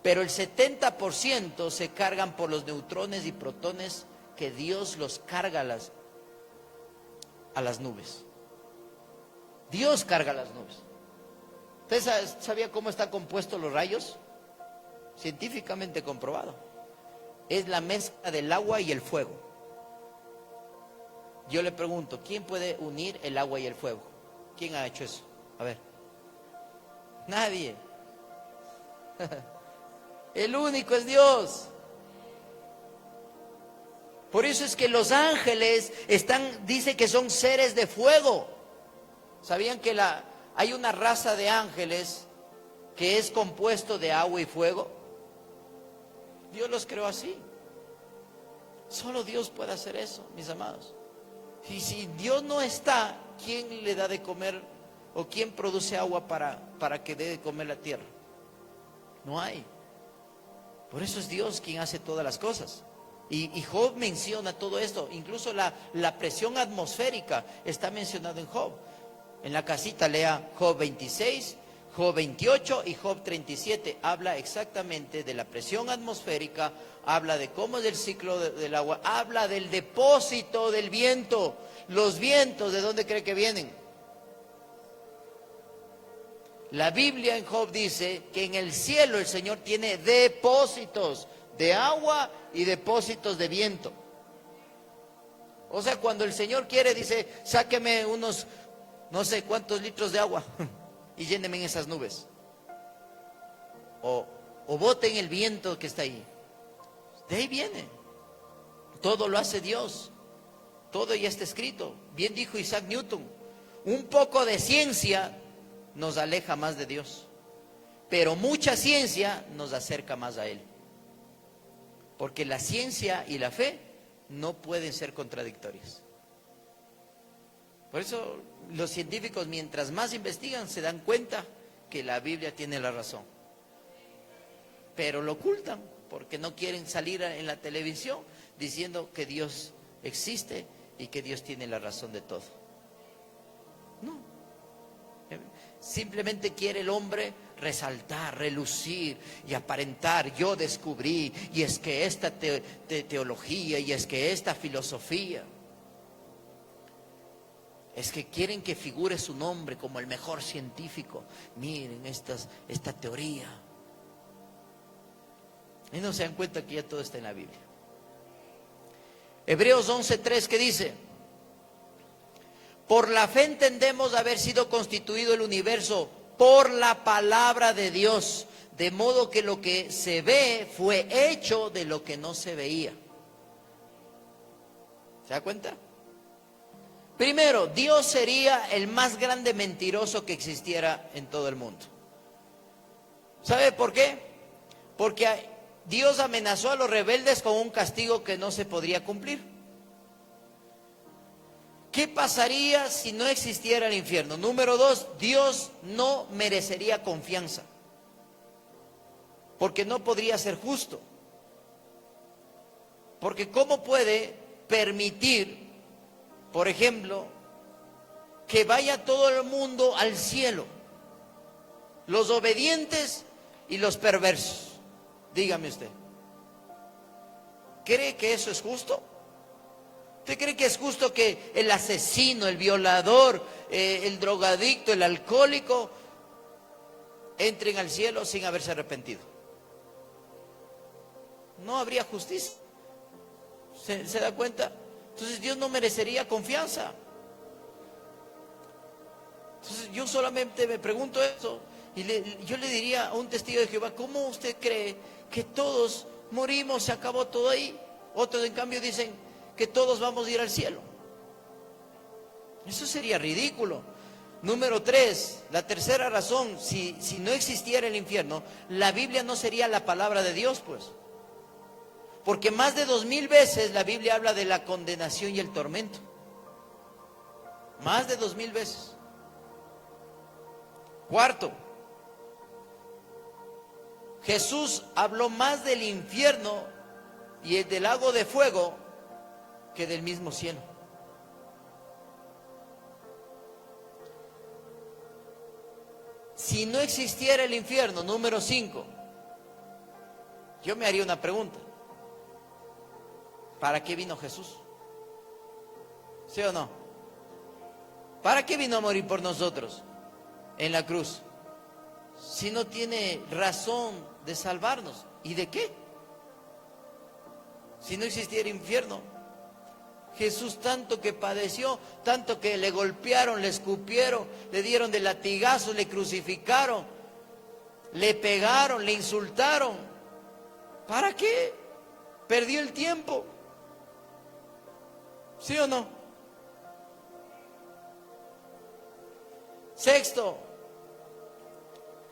Pero el 70% se cargan por los neutrones y protones que Dios los carga a las nubes. Dios carga las nubes. ¿Usted sabía cómo están compuestos los rayos? Científicamente comprobado. Es la mezcla del agua y el fuego. Yo le pregunto, ¿quién puede unir el agua y el fuego? ¿Quién ha hecho eso? A ver. Nadie. El único es Dios. Por eso es que los ángeles dice que son seres de fuego. ¿Sabían que hay una raza de ángeles que es compuesto de agua y fuego? Dios los creó así. Solo Dios puede hacer eso, mis amados. Y si Dios no está, ¿quién le da de comer o quién produce agua para que dé de comer la tierra? No hay. Por eso es Dios quien hace todas las cosas. Y Job menciona todo esto. Incluso la presión atmosférica está mencionada en Job. En la casita lea Job 26, Job 28 y Job 37. Habla exactamente de la presión atmosférica, habla de cómo es el ciclo del agua, habla del depósito del viento. Los vientos, ¿de dónde cree que vienen? La Biblia en Job dice que en el cielo el Señor tiene depósitos de agua y depósitos de viento. O sea, cuando el Señor quiere, dice, sáqueme unos no sé cuántos litros de agua y lléneme en esas nubes. O boten el viento que está ahí. De ahí viene. Todo lo hace Dios. Todo ya está escrito. Bien dijo Isaac Newton, un poco de ciencia nos aleja más de Dios, pero mucha ciencia nos acerca más a Él. Porque la ciencia y la fe no pueden ser contradictorias. Por eso los científicos, mientras más investigan, se dan cuenta que la Biblia tiene la razón. Pero lo ocultan porque no quieren salir en la televisión diciendo que Dios existe y que Dios tiene la razón de todo. No. Simplemente quiere el hombre resaltar, relucir y aparentar. Yo descubrí, y es que esta teología, y es que esta filosofía. Es que quieren que figure su nombre como el mejor científico. Miren esta teoría. Y no se dan cuenta que ya todo está en la Biblia. Hebreos 11:3, ¿qué dice? Por la fe entendemos haber sido constituido el universo por la palabra de Dios, de modo que lo que se ve fue hecho de lo que no se veía. ¿Se da cuenta? Primero, Dios sería el más grande mentiroso que existiera en todo el mundo. ¿Sabe por qué? Porque Dios amenazó a los rebeldes con un castigo que no se podría cumplir. ¿Qué pasaría si no existiera el infierno? Número dos, Dios no merecería confianza, porque no podría ser justo. Porque ¿cómo puede permitir, por ejemplo, que vaya todo el mundo al cielo? Los obedientes y los perversos. Dígame usted, ¿cree que eso es justo? ¿Usted cree que es justo que el asesino, el violador, el drogadicto, el alcohólico entren al cielo sin haberse arrepentido? No habría justicia. ¿Se da cuenta? Entonces Dios no merecería confianza. Entonces yo solamente me pregunto esto y yo le diría a un testigo de Jehová, ¿cómo usted cree que todos morimos, se acabó todo ahí? Otros en cambio dicen que todos vamos a ir al cielo. Eso sería ridículo. Número tres, la tercera razón, si no existiera el infierno, la Biblia no sería la palabra de Dios, pues. Porque más de 2000 veces la Biblia habla de la condenación y el tormento. Más de 2000 veces. Cuarto, Jesús habló más del infierno y el del lago de fuego que del mismo cielo. Si no existiera el infierno, número 5, yo me haría una pregunta. ¿Para qué vino Jesús? ¿Sí o no? ¿Para qué vino a morir por nosotros en la cruz? Si no tiene razón de salvarnos. ¿Y de qué? Si no existiera infierno. Jesús tanto que padeció, tanto que le golpearon, le escupieron, le dieron de latigazos, le crucificaron, le pegaron, le insultaron. ¿Para qué? Perdió el tiempo. ¿Sí o no? Sexto,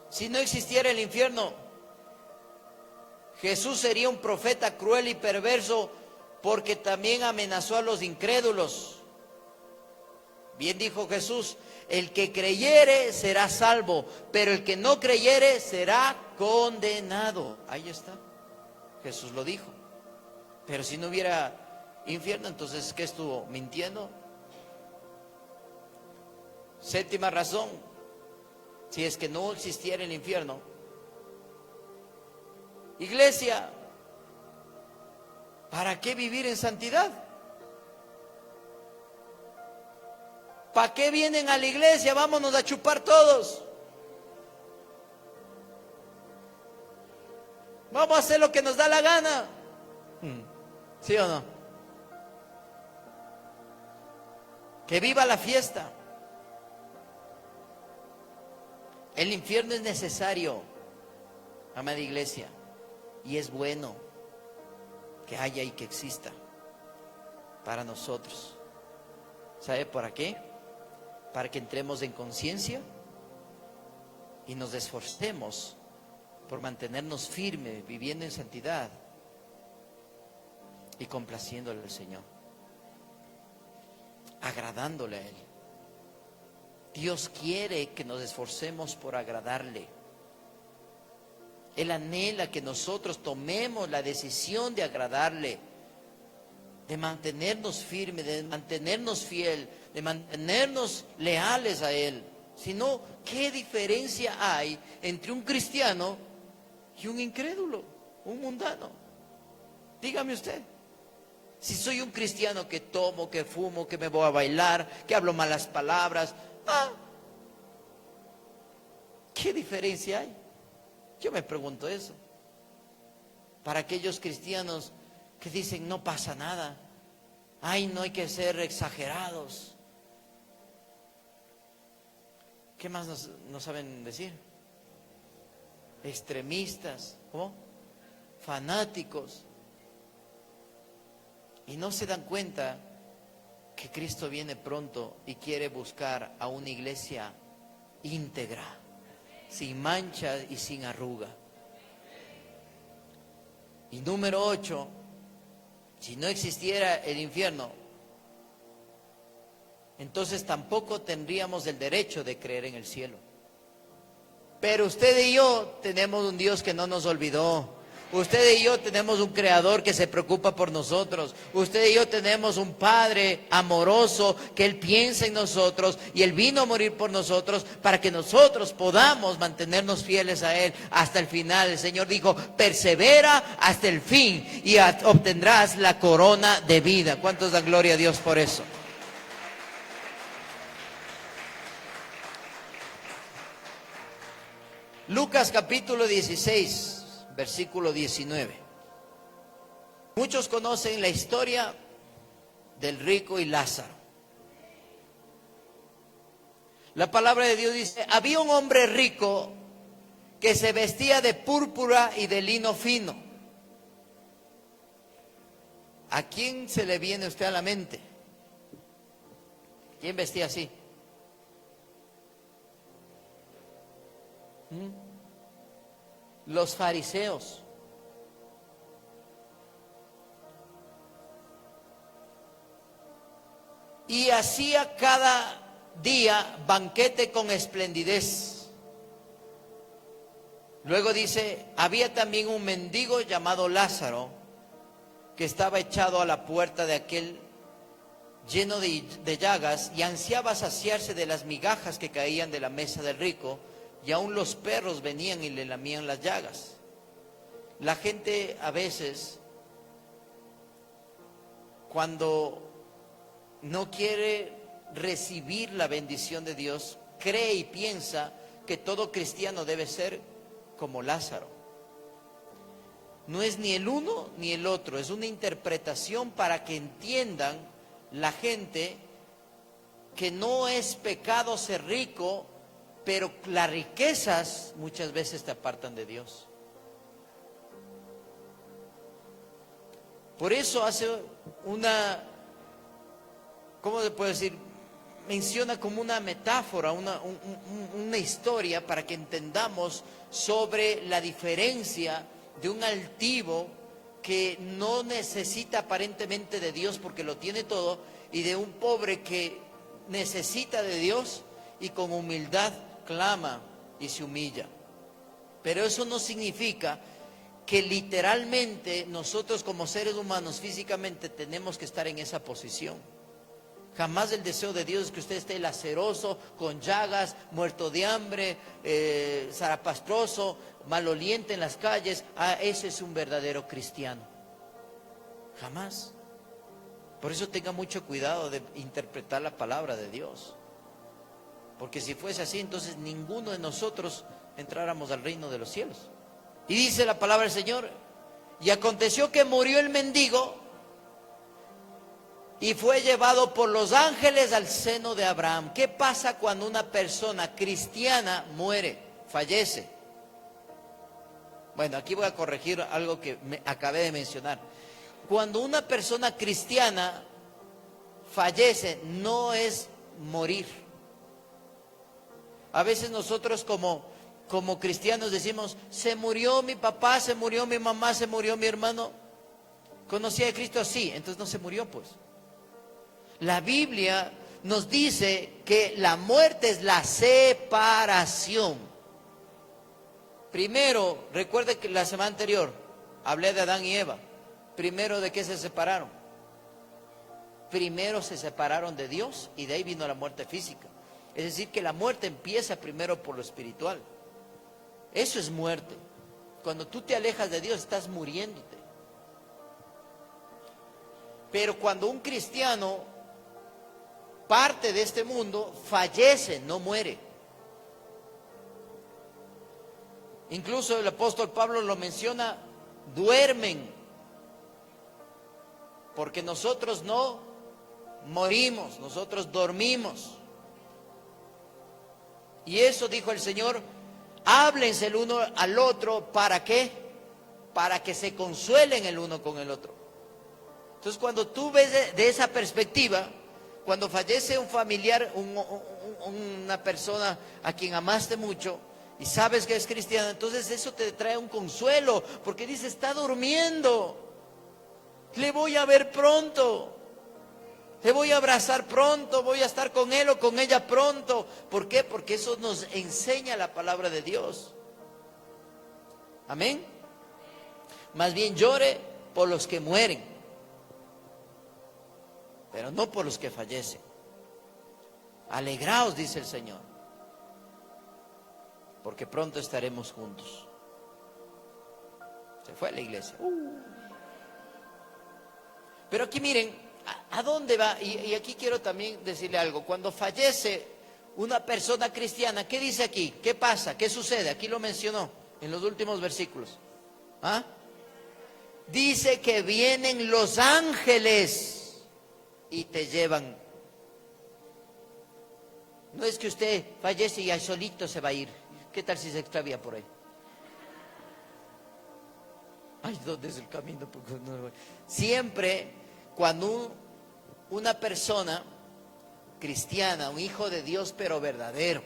si no existiera el infierno, Jesús sería un profeta cruel y perverso, porque también amenazó a los incrédulos. Bien dijo Jesús, el que creyere será salvo, pero el que no creyere será condenado. Ahí está, Jesús lo dijo. Pero si no hubiera infierno, entonces ¿qué estuvo mintiendo? Séptima razón, si es que no existiera el infierno, iglesia, ¿para qué vivir en santidad? ¿Para qué vienen a la iglesia? Vámonos a chupar todos. Vamos a hacer lo que nos da la gana. ¿Sí o no? Que viva la fiesta. El infierno es necesario, amada iglesia, y es bueno que haya y que exista para nosotros. ¿Sabe para qué? Para que entremos en conciencia y nos esforcemos por mantenernos firmes, viviendo en santidad y complaciéndole al Señor, agradándole a Él. Dios quiere que nos esforcemos por agradarle. Él anhela que nosotros tomemos la decisión de agradarle, de mantenernos firmes, de mantenernos fiel, de mantenernos leales a Él. Si no, ¿qué diferencia hay entre un cristiano y un incrédulo, un mundano? Dígame usted. Si soy un cristiano que tomo, que fumo, que me voy a bailar, que hablo malas palabras, ¿qué diferencia hay? Yo me pregunto eso. Para aquellos cristianos que dicen no pasa nada, ay, no hay que ser exagerados, ¿Qué más nos saben decir? Extremistas, ¿cómo? Fanáticos. Y no se dan cuenta que Cristo viene pronto y quiere buscar a una iglesia íntegra, sin mancha y sin arruga. Y número 8, si no existiera el infierno, entonces tampoco tendríamos el derecho de creer en el cielo. Pero usted y yo tenemos un Dios que no nos olvidó. Usted y yo tenemos un Creador que se preocupa por nosotros. Usted y yo tenemos un Padre amoroso que Él piensa en nosotros y Él vino a morir por nosotros para que nosotros podamos mantenernos fieles a Él hasta el final. El Señor dijo, persevera hasta el fin y obtendrás la corona de vida. ¿Cuántos dan gloria a Dios por eso? Lucas capítulo 16. Versículo 19. Muchos conocen la historia del rico y Lázaro. La palabra de Dios dice, había un hombre rico que se vestía de púrpura y de lino fino. ¿A quién se le viene usted a la mente? ¿Quién vestía así? Los fariseos. Y hacía cada día banquete con esplendidez. Luego dice, había también un mendigo llamado Lázaro, que estaba echado a la puerta de aquel lleno de llagas, y ansiaba saciarse de las migajas que caían de la mesa del rico, y aún los perros venían y le lamían las llagas. La gente a veces, cuando no quiere recibir la bendición de Dios, cree y piensa que todo cristiano debe ser como Lázaro. No es ni el uno ni el otro, es una interpretación para que entiendan la gente que no es pecado ser rico, pero las riquezas muchas veces te apartan de Dios. Por eso hace una, ¿cómo se puede decir? Menciona como una metáfora, una historia para que entendamos sobre la diferencia de un altivo que no necesita aparentemente de Dios porque lo tiene todo, y de un pobre que necesita de Dios y con humildad clama y se humilla. Pero eso no significa que literalmente nosotros como seres humanos físicamente tenemos que estar en esa posición. Jamás el deseo de Dios es que usted esté laceroso, con llagas, muerto de hambre, zarapastroso, maloliente en las calles. Ese es un verdadero cristiano. Jamás. Por eso tenga mucho cuidado de interpretar la palabra de Dios. Porque si fuese así, entonces ninguno de nosotros entráramos al reino de los cielos. Y dice la palabra del Señor, y aconteció que murió el mendigo y fue llevado por los ángeles al seno de Abraham. ¿Qué pasa cuando una persona cristiana muere, fallece? Bueno, aquí voy a corregir algo que acabé de mencionar. Cuando una persona cristiana fallece, no es morir. A veces nosotros como cristianos decimos, se murió mi papá, se murió mi mamá, se murió mi hermano. ¿Conocía a Cristo? Sí, entonces no se murió pues. La Biblia nos dice que la muerte es la separación. Primero, recuerde que la semana anterior hablé de Adán y Eva. Primero, ¿de qué se separaron? Primero se separaron de Dios y de ahí vino la muerte física. Es decir, que la muerte empieza primero por lo espiritual. Eso es muerte. Cuando tú te alejas de Dios, estás muriéndote. Pero cuando un cristiano parte de este mundo, fallece, no muere. Incluso el apóstol Pablo lo menciona, duermen. Porque nosotros no morimos, nosotros dormimos. Y eso dijo el Señor, háblense el uno al otro, ¿para qué? Para que se consuelen el uno con el otro. Entonces, cuando tú ves de esa perspectiva, cuando fallece un familiar, una persona a quien amaste mucho y sabes que es cristiana, entonces eso te trae un consuelo, porque dice, está durmiendo, le voy a ver pronto, le voy a abrazar pronto, voy a estar con él o con ella pronto. ¿Por qué? Porque eso nos enseña la palabra de Dios. Amén. Más bien llore por los que mueren, pero no por los que fallecen. Alegraos, dice el Señor, porque pronto estaremos juntos. Se fue a la iglesia. Pero aquí miren, ¿a dónde va? Y aquí quiero también decirle algo. Cuando fallece una persona cristiana, ¿qué dice aquí? ¿Qué pasa? ¿Qué sucede? Aquí lo mencionó en los últimos versículos. ¿Ah? Dice que vienen los ángeles y te llevan. No es que usted fallece y ahí solito se va a ir. ¿Qué tal si se extravía por ahí? Ay, ¿dónde es el camino? Siempre cuando una persona cristiana, un hijo de Dios pero verdadero,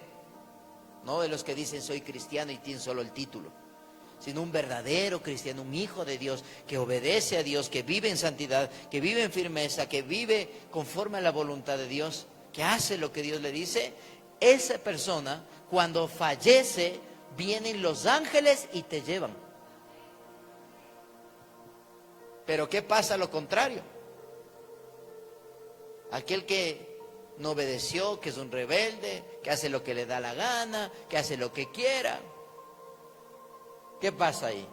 no de los que dicen soy cristiano y tienen solo el título, sino un verdadero cristiano, un hijo de Dios que obedece a Dios, que vive en santidad, que vive en firmeza, que vive conforme a la voluntad de Dios, que hace lo que Dios le dice, esa persona cuando fallece vienen los ángeles y te llevan. Pero ¿qué pasa a lo contrario? Aquel que no obedeció, que es un rebelde, que hace lo que le da la gana, que hace lo que quiera. ¿Qué pasa ahí?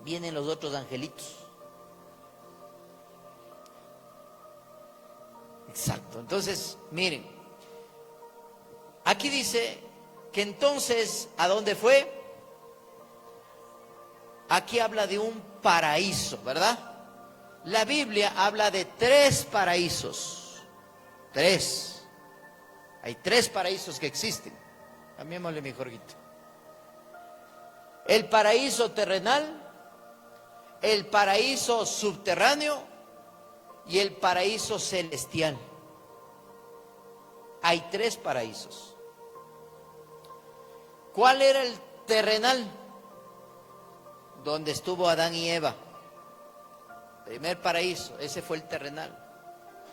Vienen los otros angelitos. Exacto. Entonces, miren, aquí dice que entonces, ¿a dónde fue? Aquí habla de un paraíso, ¿verdad? La Biblia habla de 3 paraísos. 3. Hay 3 paraísos que existen. Cambiémosle mi Jorgito. El paraíso terrenal, el paraíso subterráneo y el paraíso celestial. Hay 3 paraísos. ¿Cuál era el terrenal? Donde estuvo Adán y Eva. Primer paraíso, ese fue el terrenal.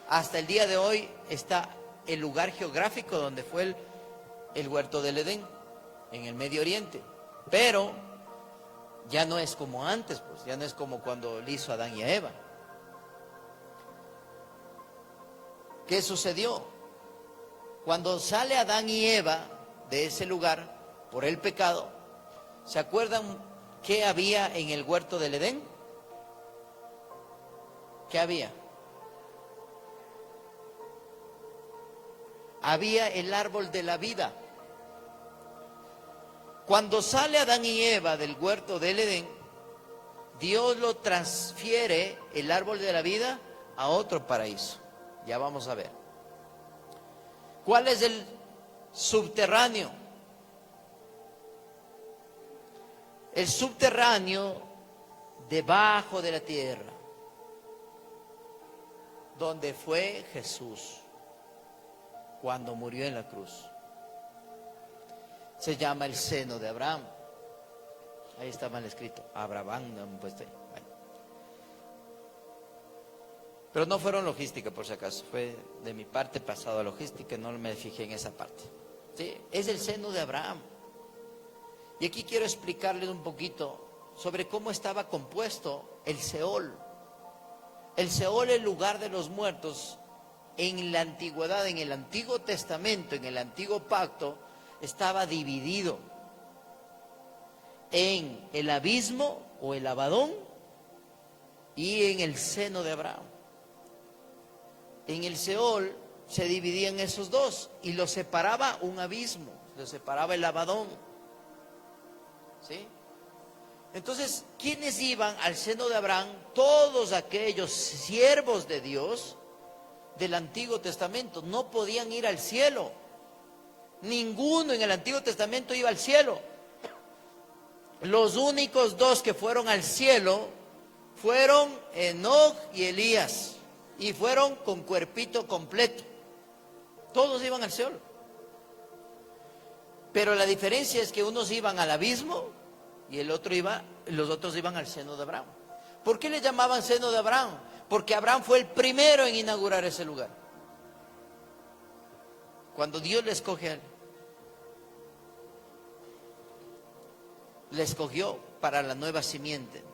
Hasta el día de hoy está el lugar geográfico donde fue el huerto del Edén, en el Medio Oriente. Pero ya no es como antes, pues ya no es como cuando le hizo a Adán y a Eva. ¿Qué sucedió? Cuando sale Adán y Eva de ese lugar por el pecado, ¿se acuerdan qué había en el huerto del Edén? ¿Qué había? Había el árbol de la vida. Cuando sale Adán y Eva del huerto del Edén, Dios lo transfiere, el árbol de la vida, a otro paraíso. Ya vamos a ver. ¿Cuál es el subterráneo? El subterráneo, debajo de la tierra, donde fue Jesús cuando murió en la cruz. Se llama el seno de Abraham. Ahí está mal escrito, Abraham, no han puesto ahí. Bueno. Pero no fueron logística, por si acaso, fue de mi parte pasado a logística, no me fijé en esa parte. ¿Sí? Es el seno de Abraham. Y aquí quiero explicarles un poquito sobre cómo estaba compuesto el Seol. El Seol, el lugar de los muertos, en la antigüedad, en el Antiguo Testamento, en el Antiguo Pacto, estaba dividido en el abismo o el Abadón y en el seno de Abraham. En el Seol se dividían esos dos y los separaba un abismo, los separaba el Abadón. ¿Sí? Entonces, ¿quiénes iban al seno de Abraham? Todos aquellos siervos de Dios del Antiguo Testamento. No podían ir al cielo. Ninguno en el Antiguo Testamento iba al cielo. Los únicos dos que fueron al cielo fueron Enoc y Elías. Y fueron con cuerpito completo. Todos iban al cielo. Pero la diferencia es que unos iban al abismo y los otros iban al seno de Abraham. ¿Por qué le llamaban seno de Abraham? Porque Abraham fue el primero en inaugurar ese lugar. Cuando Dios le escoge a él, le escogió para la nueva simiente.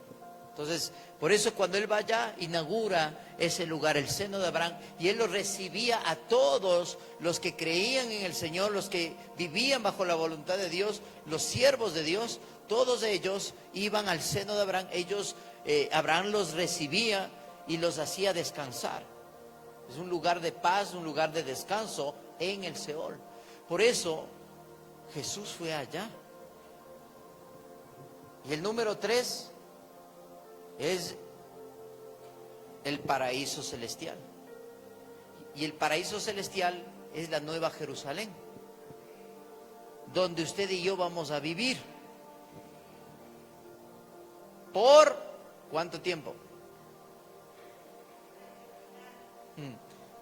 Entonces, por eso cuando él va allá, inaugura ese lugar, el seno de Abraham, y él lo recibía a todos los que creían en el Señor, los que vivían bajo la voluntad de Dios, los siervos de Dios, todos ellos iban al seno de Abraham. Abraham los recibía y los hacía descansar. Es un lugar de paz, un lugar de descanso en el Seol. Por eso Jesús fue allá. Y el número 3 es el paraíso celestial. Y el paraíso celestial es la nueva Jerusalén, donde usted y yo vamos a vivir. ¿Por cuánto tiempo?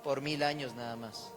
Por 1000 años nada más.